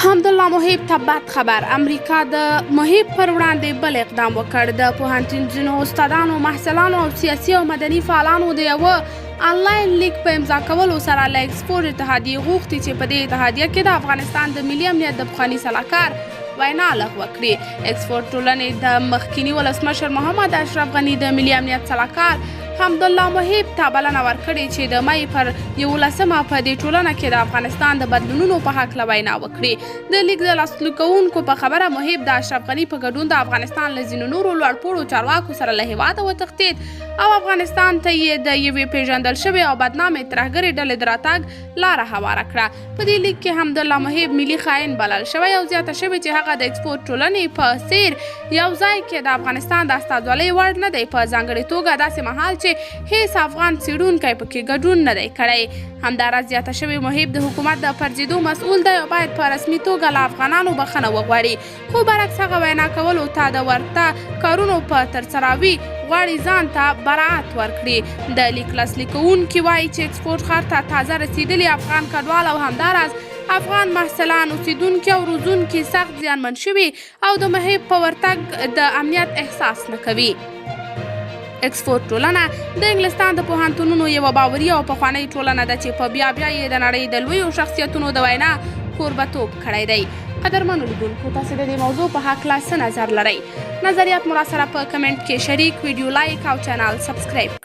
حمدالله محب ته بد خبر. امریکا د محب پر وړاندې بل اقدام وکړ. د پوهنتون ځینو استادانو، محصلانو او سیاسي او مدني فعالانو د یوه آنلاین لیک په امضا کولو سره له اکسفورډ اتحادیې غوښتي چې په دې اتحادیه کې د افغانستان د ملي امنیت د پخواني سلاکار وینا لغوه کړي. اکسفورډ ټولنې د مخکیني ولسمشر محمد اشرف غني د ملي امنیت سلاکار حمدالله محب ته بلنه ورکړې چې د مۍ پر 11مه په دې ټولنه کې د افغانستان د بدلونونو په هکله وینا وکړي. د لیک د لاسلیک کوونکو په خبره محب د اشرف غني په ګډون د افغانستان له ځینو نورو لوړپوړو چارواکو سره له هېواده وتښتېد او افغانستان ته یې د یوې پیژندل شوې او بدنامې ترهګرې ډلې د راتګ لاره هواره کړه. په دې لیک کې حمدالله محب ملي خاین بلل شوی او زیاته شوې چې هغه د اکسفورډ ټولنې په څیر یو ځای کې د افغانستان د استازولۍ وړ نه دی، په ځانګړې توګه داسې مهال چې هیڅ افغان څېړونکی پکې ګډون نه دی کړی. همداراز زیاته شوې محب د حکومت د پرځېدو مسؤل دی او باید په رسمي توګه له افغانانو بخښنه وغواړي، خو برعکس هغه وینا کولو ته د ورته کارونو په ترسروي غواړي ځان ته براعت ورکړي. د لیک لاسلیک کوونکي وایي چې اکسفورډ ښار ته تازه رسېدلي افغان کډوال او همداراز افغان محصلان، اوسیدونکي او روزونکي سخت زیانمن شوي او د محب په ورتګ د امنیت احساس نه کوي. اکسفورډ ټولنه د انګلستان د پوهنتونونو یوه باوري او پخوانۍ ټولنه ده چې په بیا یې د نړۍ د لویو شخصیتونو د وینا کوربهتوب کړی دی. قدرمنو لیدونکو، تاسې د دې موضوع په هکله څه نظر لرئ؟ نظریات مو راسره په کمنټ کې شریک، ویډیو لایک او چینل سبسکرایب